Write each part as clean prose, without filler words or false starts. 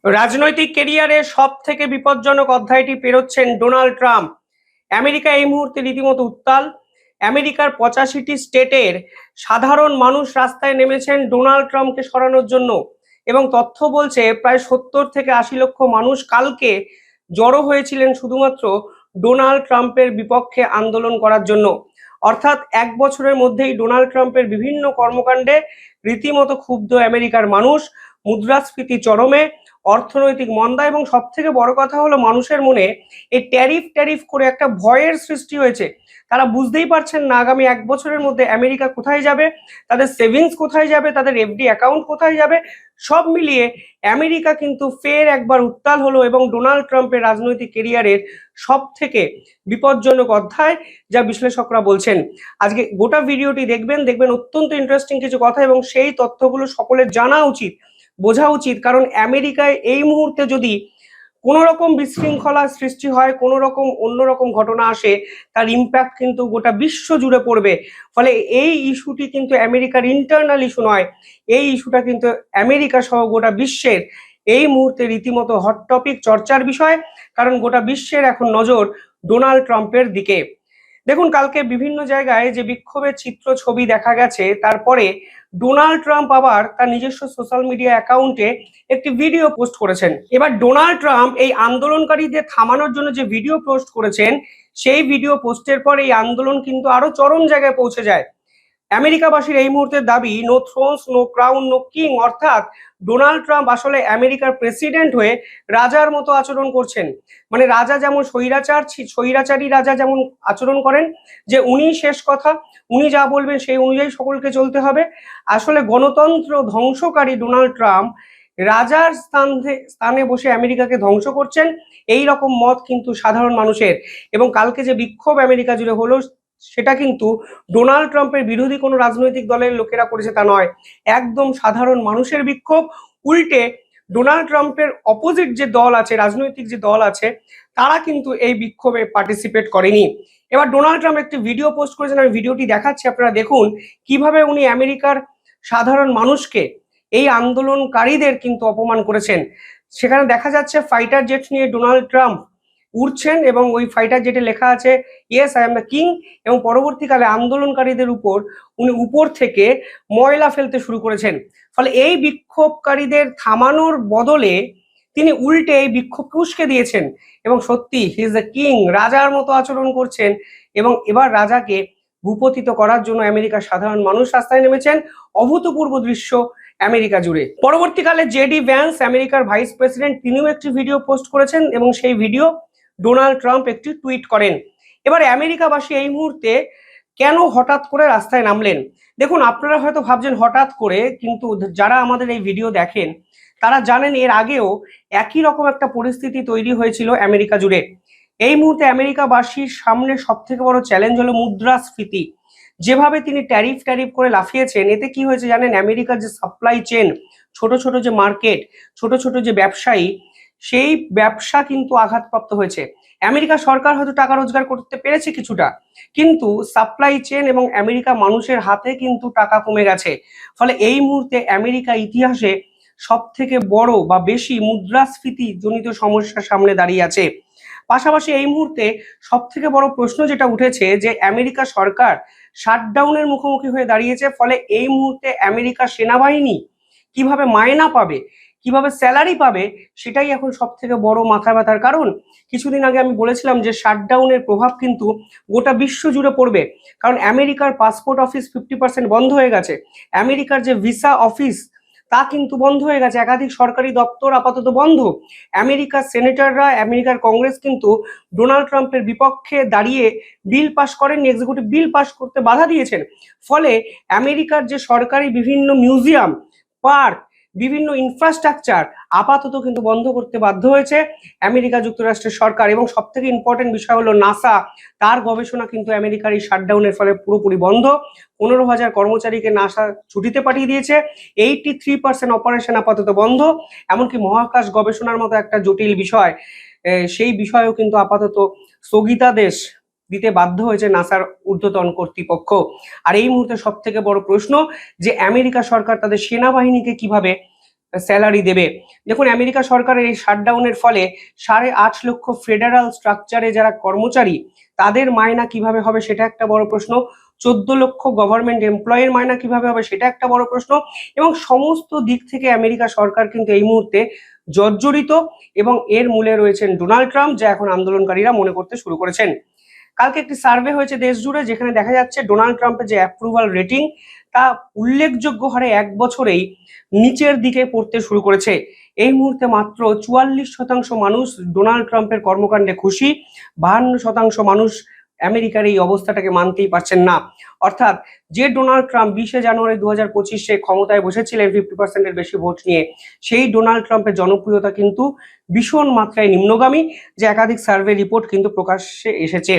রাজনৈতিক কেরিয়ারে সব থেকে বিপজ্জনক অধ্যায়টি পেরোচ্ছেন ডোনাল্ড ট্রাম্প। আমেরিকা এই মুহূর্তে রীতিমতো উত্তাল। আমেরিকার 85টি স্টেটের সাধারণ মানুষ রাস্তায় নেমেছেন ডোনাল্ড ট্রাম্পকে সরানোর জন্য, এবং তথ্য বলছে প্রায় 70 থেকে 80 লক্ষ মানুষ কালকে জড়ো হয়েছিলেন শুধুমাত্র ডোনাল্ড ট্রাম্পের বিপক্ষে আন্দোলন করার জন্য। অর্থাৎ 1 বছরের মধ্যেই ডোনাল্ড ট্রাম্পের বিভিন্ন কর্মকাণ্ডে রীতিমতো ক্ষুব্ধ আমেরিকার মানুষ। মুদ্রাস্ফীতি চরমে, অর্থনৈতিক মন্দা, এবং সব থেকে বড় কথা হলো মানুষের মনে এই ট্যারিফ ট্যারিফ করে একটা ভয়ের সৃষ্টি হয়েছে। তারা বুঝতেই পারছেন না আগামী 1 বছরের মধ্যে আমেরিকা কোথায় যাবে, তাদের সেভিংস কোথায় যাবে, তাদের এফডি অ্যাকাউন্ট কোথায় যাবে। সব মিলিয়ে আমেরিকা কিন্তু ফের একবার উত্তাল হলো, এবং ডোনাল্ড ট্রাম্পের রাজনৈতিক কেরিয়ারের সব থেকে বিপজ্জনক অধ্যায়, যা বিশ্লেষকরা বলছেন। আজকে গোটা ভিডিওটি দেখবেন অত্যন্ত ইন্টারেস্টিং কিছু কথা, এবং সেই তথ্যগুলো সকলের জানা উচিত, বোঝা উচিত। কারণ আমেরিকায় এই মুহূর্তে যদি কোনো রকম বিশৃঙ্খলা সৃষ্টি হয়, কোনো রকম অন্যরকম ঘটনা আসে, তার ইম্প্যাক্ট কিন্তু গোটা বিশ্ব জুড়ে পড়বে। ফলে এই ইস্যুটি কিন্তু আমেরিকার ইন্টারনাল ইস্যু নয়, এই ইস্যুটা কিন্তু আমেরিকা সহ গোটা বিশ্বের এই মুহূর্তে রীতিমতো হট টপিক, চর্চার বিষয়। কারণ গোটা বিশ্বের এখন নজর ডোনাল্ড ট্রাম্পের দিকে। দেখুন, কালকে বিভিন্ন জায়গায় যে বিক্ষোভের চিত্র ছবি দেখা গেছে, তারপরে ডোনাল্ড ট্রাম্প আবার তার নিজস্ব সোশ্যাল মিডিয়া অ্যাকাউন্টে একটি ভিডিও পোস্ট করেছেন। এবার ডোনাল্ড ট্রাম্প এই আন্দোলনকারীদের থামানোর জন্য যে ভিডিও পোস্ট করেছেন, সেই ভিডিও পোস্টের পর এই আন্দোলন কিন্তু আরো চরম জায়গায় পৌঁছে যায়। আমেরিকাবাসীর এই মুহূর্তের দাবি, no thrones, no crown, no king. অর্থাৎ ডোনাল্ড ট্রাম্প আসলে আমেরিকার প্রেসিডেন্ট হয়ে রাজার মতো আচরণ করছেন। মানে রাজা যেমন স্বৈরাচারী রাজা যেমন আচরণ করেন, যে উনি শেষ কথা, উনি যা বলবেন সেই অনুযায়ী সকলকে চলতে হবে। আসলে গণতন্ত্র ধ্বংসকারী ডোনাল্ড ট্রাম্প রাজার স্থানে বসে আমেরিকাকে ধ্বংস করছেন, এই রকম মত কিন্তু সাধারণ মানুষের। এবং কালকে যে বিক্ষোভ আমেরিকা জুড়ে হলো, সেটা কিন্তু ডোনাল্ড ট্রাম্পের বিরোধী কোনো রাজনৈতিক দলের লোকেরা করেছে তা নয়, একদম সাধারণ মানুষের বিক্ষোভ। উল্টে ডোনাল্ড ট্রাম্পের অপোজিট যে দল আছে, রাজনৈতিক যে দল আছে, তারা কিন্তু এই বিক্ষোভে পার্টিসিপেট করেনি। এবার ডোনাল্ড ট্রাম্প একটি ভিডিও পোস্ট করেছেন, আমি ভিডিওটি দেখাচ্ছি, আপনারা দেখুন কিভাবে উনি আমেরিকার সাধারণ মানুষকে, এই আন্দোলনকারীদের কিন্তু অপমান করেছেন। সেখানে দেখা যাচ্ছে ফাইটার জেট নিয়ে ডোনাল্ড ট্রাম্প উড়ছেন, এবং ওই ফাইটার জেটে লেখা আছে yes I am the king, এবং পরবর্তীকালে আন্দোলনকারীদের উপর উনি উপর থেকে ময়লা ফেলতে শুরু করেছেন। ফলে এই বিক্ষোভকারীদের থামানোর বদলে তিনি উল্টে এই বিক্ষোভকে উস্কে দিয়েছেন, এবং সত্যি হি ইজ দ্য কিং, রাজার মতো আচরণ করছেন। এবং এবার রাজাকে ভূপতিত করার জন্য আমেরিকার সাধারণ মানুষ রাস্তায় নেমেছেন। অভূতপূর্ব দৃশ্য আমেরিকা জুড়ে। পরবর্তীকালে জেডি ভ্যান্স, আমেরিকার ভাইস প্রেসিডেন্ট, তিনিও একটি ভিডিও পোস্ট করেছেন, এবং সেই ভিডিও ডোনাল্ড ট্রাম্প একটি টুইট করেন। এবারে আমেরিকাবাসী এই মুহূর্তে কেন হঠাৎ করে রাস্তায় নামলেন? দেখুন, আপনারা হয়তো ভাবছেন হঠাৎ করে, কিন্তু যারা আমাদের এই ভিডিও দেখেন তারা জানেন এর আগেও একই রকম একটা পরিস্থিতি তৈরি হয়েছিল আমেরিকা জুড়ে। এই মুহূর্তে আমেরিকাবাসীর সামনে সব থেকে বড় চ্যালেঞ্জ হলো মুদ্রাস্ফীতি। যেভাবে তিনি ট্যারিফ ট্যারিফ করে লাফিয়েছেন, এতে কি হয়েছে জানেন? আমেরিকার যে সাপ্লাই চেন, ছোট ছোট যে মার্কেট, ছোট ছোট যে ব্যবসায়ী, সেই ব্যবসা কিন্তু আঘাতপ্রাপ্ত হয়েছে। আমেরিকা সরকার হয়তো টাকা রোজগার করতে পেরেছে কিছুটা, কিন্তু সাপ্লাই চেন এবং আমেরিকা মানুষের হাতে কিন্তু টাকা কমে গেছে। ফলে এই মুহূর্তে আমেরিকা ইতিহাসে সব থেকে বড় বা বেশি মুদ্রাস্ফীতি জনিত সমস্যার সামনে দাঁড়িয়ে আছে। পাশাপাশি এই মুহূর্তে সব থেকে বড় প্রশ্ন যেটা উঠেছে, যে আমেরিকা সরকার শাটডাউনের মুখোমুখি হয়ে দাঁড়িয়েছে। ফলে এই মুহূর্তে আমেরিকা সেনাবাহিনী কিভাবে মায়না পাবে, কিভাবে স্যালারি পাবে, সেটাই এখন সব থেকে বড় মাথা ব্যথার কারণ। কিছুদিন আগে আমি বলেছিলাম যে শাটডাউনের প্রভাব কিন্তু গোটা বিশ্ব জুড়ে পড়বে, কারণ আমেরিকার পাসপোর্ট অফিস 50% বন্ধ হয়ে গেছে। আমেরিকার যে ভিসা অফিস, তা কিন্তু বন্ধ হয়ে গেছে। একাধিক সরকারি দপ্তর আপাতত বন্ধ। আমেরিকার সেনেটররা, আমেরিকার কংগ্রেস কিন্তু ডোনাল্ড ট্রাম্পের বিপক্ষে দাঁড়িয়ে বিল পাশ করেননি, এক্সিকিউটিভ বিল পাশ করতে বাধা দিয়েছেন। ফলে আমেরিকার যে সরকারি বিভিন্ন মিউজিয়াম, পার্ক, বিভিন্ন ইনফ্রাস্ট্রাকচার আপাতত কিন্তু বন্ধ করতে বাধ্য হয়েছে আমেরিকা যুক্তরাষ্ট্রের সরকার। এবং সব থেকে ইম্পর্টেন্ট বিষয় হলো নাসা, তার গবেষণা কিন্তু আমেরিকার এই শাটডাউনের ফলে পুরোপুরি বন্ধ। 15,000 কর্মচারীকে নাসা ছুটিতে পাঠিয়ে দিয়েছে। 83% অপারেশন আপাতত বন্ধ। এমনকি মহাকাশ গবেষণার মতো একটা জটিল বিষয়, সেই বিষয়েও কিন্তু আপাতত স্থগিতাদেশ দিতে বাধ্য হয়েছে নাসার ঊর্ধ্বতন কর্তৃপক্ষ। আর এই মুহূর্তে সব থেকে বড় প্রশ্ন, যে আমেরিকা সরকার তাদের সেনাবাহিনীকে কিভাবে স্যালারি দেবে। দেখুন, আমেরিকা সরকারের এই শাটডাউনের ফলে 8.5 লক্ষ ফেডারাল স্ট্রাকচারে যারা কর্মচারী তাদের মায়না কিভাবে হবে সেটা একটা বড় প্রশ্ন। 14 লক্ষ গভর্নমেন্ট এমপ্লয়ের মায়না কিভাবে হবে সেটা একটা বড় প্রশ্ন। এবং সমস্ত দিক থেকে আমেরিকা সরকার কিন্তু এই মুহূর্তে জর্জরিত, এবং এর মূলে রয়েছেন ডোনাল্ড ট্রাম্প, যা এখন আন্দোলনকারীরা মনে করতে শুরু করেছেন। কালকে একটি সার্ভে হয়েছে দেশ জুড়ে, যেখানে দেখা যাচ্ছে ডোনাল্ড ট্রাম্পের যে অ্যাপ্রুভাল রেটিং তা উল্লেখযোগ্য হারে 1 বছরেই নিচের দিকে পড়তে শুরু করেছে। এই মুহূর্তে মাত্র 44% মানুষ ডোনাল্ড ট্রাম্পের কর্মকাণ্ডে খুশি, 52% মানুষ আমেরিকার এই অবস্থাটাকে মানতেই পারছেন না। অর্থাৎ যে ডোনাল্ড ট্রাম্প 20 জানুয়ারি 2025 ক্ষমতায় বসেছিলেন 50%-এর বেশি ভোট নিয়ে, সেই ডোনাল্ড ট্রাম্পের জনপ্রিয়তা কিন্তু ভীষণ মাত্রায় নিম্নগামী, যে একাধিক সার্ভে রিপোর্ট কিন্তু প্রকাশ্যে এসেছে।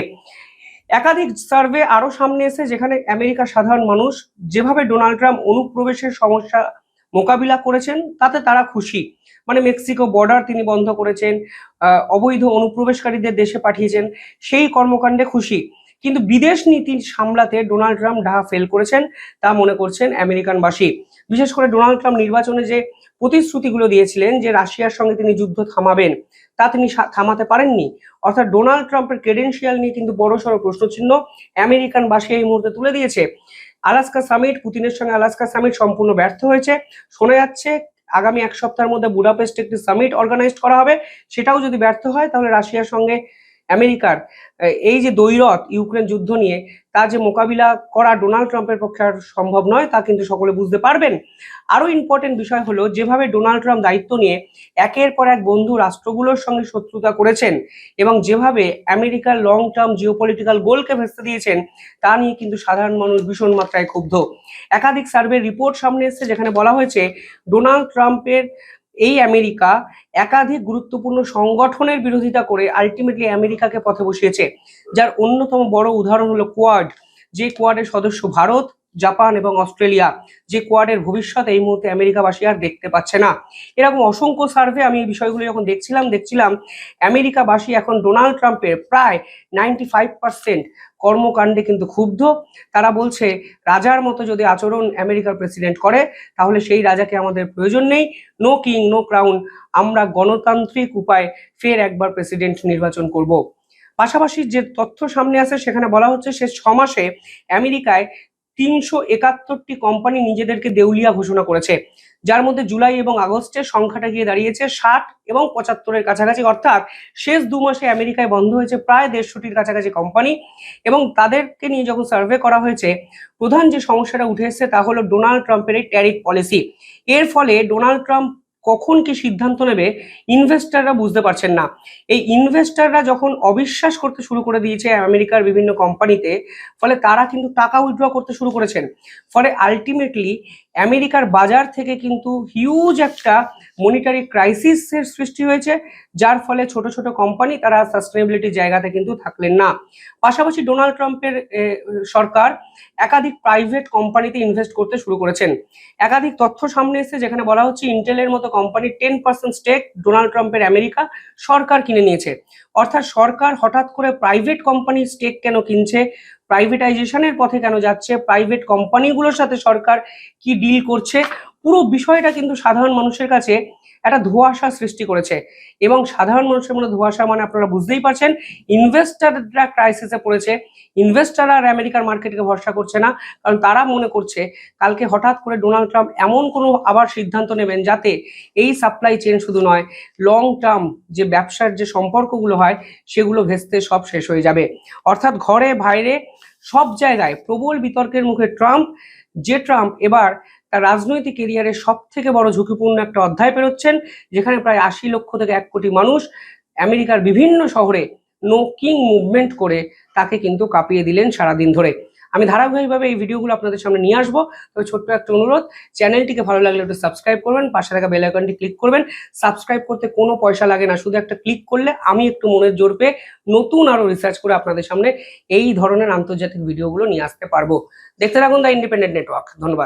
একাধিক সার্ভে আরো সামনে এসে যেখানে আমেরিকার সাধারণ মানুষ যেভাবে ডোনাল্ড ট্রাম্প অনুপ্রবেশের সমস্যা মোকাবিলা করেছেন তাতে তারা খুশি। মানে মেক্সিকো বর্ডার তিনি বন্ধ করেছেন, অবৈধ অনুপ্রবেশকারীদের দেশে পাঠিয়েছেন, সেই কর্মকাণ্ডে খুশি। কিন্তু বিদেশ নীতি সামলাতে ডোনাল্ড ট্রাম্প ডাহা ফেল করেছেন, তা মনে করছেন আমেরিকানবাসী। বিশেষ করে ডোনাল্ড ট্রাম্প নির্বাচনে যে প্রতিশ্রুতিগুলো দিয়েছিলেন যে রাশিয়ার সঙ্গে তিনি যুদ্ধ থামাবেন, তা তিনি থামাতে পারেননি। অর্থাৎ ডোনাল্ড ট্রাম্পের ক্রেডেন্সিয়াল নিয়ে কিন্তু বড়সড় প্রশ্নচিহ্ন আমেরিকানবাসী এই মুহূর্তে তুলে দিয়েছে। আলাস্কা সামিট, পুতিনের সঙ্গে আলাস্কা সামিট সম্পূর্ণ ব্যর্থ হয়েছে। শোনা যাচ্ছে আগামী 1 সপ্তাহের মধ্যে বুডাপেস্টে একটি সামিট অর্গানাইজ করা হবে, সেটাও যদি ব্যর্থ হয় তাহলে রাশিয়ার সঙ্গে আমেরিকার এই যে দ্বৈরথ ইউক্রেন যুদ্ধ নিয়ে, তা যে মোকাবিলা করা ডোনাল্ড ট্রাম্পের পক্ষে আর সম্ভব নয়, তা কিন্তু সকলে বুঝতে পারবেন। আরো ইম্পর্টেন্ট বিষয় হলো, যেভাবে ডোনাল্ড ট্রাম্প দায়িত্ব নিয়ে একের পর এক বন্ধু রাষ্ট্রগুলোর সঙ্গে শত্রুতা করেছেন এবং যেভাবে আমেরিকার লং টার্ম জিওপলিটিক্যাল গোলকে ভেস্তে দিয়েছেন, তা নিয়ে কিন্তু সাধারণ মানুষ ভীষণ মাত্রায় ক্ষুব্ধ। একাধিক সার্ভে রিপোর্ট সামনে এসেছে যেখানে বলা হয়েছে ডোনাল্ড ট্রাম্পের এই আমেরিকা একাধিক গুরুত্বপূর্ণ সংগঠনের বিরোধিতা করে আলটিমেটলি আমেরিকাকে পথে বসিয়েছে। যার অন্যতম বড় উদাহরণ হলো কোয়াড, যে কোয়াডের সদস্য ভারত, জাপান এবং অস্ট্রেলিয়া, যে কোয়াডের ভবিষ্যৎ এই মুহূর্তে আমেরিকাবাসী আর দেখতে পাচ্ছে না। এরকম অসংখ্য সার্ভে আমি এই বিষয়গুলো যখন দেখছিলাম আমেরিকাবাসী এখন ডোনাল্ড ট্রাম্পের প্রায় 95% কর্মকাণ্ডে কিন্তু ক্ষুব্ধ। তারা বলছে রাজার মতো যদি আচরণ আমেরিকার প্রেসিডেন্ট করে তাহলে সেই রাজাকে আমাদের প্রয়োজন নেই, নো কিং নো ক্রাউন, আমরা গণতান্ত্রিক উপায়ে ফের একবার প্রেসিডেন্ট নির্বাচন করব। পাশাপাশি যে তথ্য সামনে আসে সেখানে বলা হচ্ছে শেষ 6 মাসে আমেরিকায় 371টি কোম্পানি নিজেদেরকে দেউলিয়া ঘোষণা করেছে, যার মধ্যে জুলাই এবং আগস্টে সংখ্যাটা গিয়ে দাঁড়িয়েছে 60 এবং 75-এর কাছাকাছি। অর্থাৎ শেষ 2 মাসে আমেরিকায় বন্ধ হয়েছে প্রায় 150-টির কাছাকাছি কোম্পানি। এবং তাদেরকে নিয়ে যখন সার্ভে করা হয়েছে, প্রধান যে সমস্যাটা উঠে এসেছে তা হলো ডোনাল্ড ট্রাম্পের এই ট্যারিফ পলিসি। এর ফলে ডোনাল্ড ট্রাম্প কখন কি সিদ্ধান্ত নেবে ইনভেস্টাররা বুঝতে পারছেন না। এই ইনভেস্টাররা যখন অবিশ্বাস করতে শুরু করে দিয়েছে আমেরিকার বিভিন্ন কোম্পানিতে, ফলে তারা কিন্তু টাকা উইথড্র করতে শুরু করেছেন। ফলে আলটিমেটলি আমেরিকার বাজার থেকে কিন্তু হিউজ একটা মনিটারি ক্রাইসিসের সৃষ্টি হয়েছে, যার ফলে ছোট ছোট কোম্পানি তারা সাস্টেনেবিলিটির জায়গাতে কিন্তু থাকলেন না। পাশাপাশি ডোনাল্ড ট্রাম্পের সরকার একাধিক প্রাইভেট কোম্পানিতে ইনভেস্ট করতে শুরু করেছেন। একাধিক তথ্য সামনে এসেছে যেখানে বলা হচ্ছে ইন্টেলের মতো কোম্পানির 10% স্টেক ডোনাল্ড ট্রাম্পের আমেরিকা সরকার কিনে নিয়েছে। অর্থাৎ সরকার হঠাৎ করে প্রাইভেট কোম্পানির স্টেক কেন কিনছে, প্রাইভেটাইজেশনের পথে কেন যাচ্ছে, প্রাইভেট কোম্পানিগুলোর সাথে সরকার কি ডিল করছে, পুরো বিষয়টা কিন্তু সাধারণ মানুষের কাছে একটা ধোঁয়াশা সৃষ্টি করেছে। এবং সাধারণ মানুষের মনে ধোঁয়াশা মানে আপনারা বুঝতেই পারছেন, ইনভেস্টাররা ক্রাইসিসে পড়েছে। ইনভেস্টাররা আর আমেরিকার মার্কেটকে ভরসা করছে না, কারণ তারা মনে করছে কালকে হঠাৎ করে ডোনাল্ড ট্রাম্প এমন কোনো আবার সিদ্ধান্ত নেবেন যাতে এই সাপ্লাই চেন শুধু নয়, লং টার্ম যে ব্যবসার যে সম্পর্কগুলো হয় সেগুলো ভেস্তে সব শেষ হয়ে যাবে। অর্থাৎ ঘরে বাইরে সব জায়গায় প্রবল বিতর্কের মুখে ট্রাম্প, যে ট্রাম্প এবার তার রাজনৈতিক কেরিয়ারের সব থেকে বড় ঝুঁকিপূর্ণ একটা অধ্যায় পেরোচ্ছেন, যেখানে প্রায় 80 লক্ষ থেকে 1 কোটি মানুষ আমেরিকার বিভিন্ন শহরে নো কিং মুভমেন্ট করে তাকে কিন্তু কাঁপিয়ে দিলেন সারাদিন ধরে। আমি ধারাবাহিকভাবে এই ভিডিওগুলো আপনাদের সামনে নিয়ে আসবো। তবে ছোট্ট একটা অনুরোধ, চ্যানেলটিকে ভালো লাগলে একটু সাবস্ক্রাইব করবেন, পাশে থাকা বেল আইকনটি ক্লিক করবেন। সাবস্ক্রাইব করতে কোনো পয়সা লাগে না, শুধু একটা ক্লিক করলে আমি একটু মনের জোর পেয়ে নতুন আরো রিসার্চ করে আপনাদের সামনে এই ধরনের আন্তর্জাতিক ভিডিওগুলো নিয়ে আসতে পারবো। দেখতে থাকুন দ্য ইন্ডিপেন্ডেন্ট নেটওয়ার্ক। ধন্যবাদ।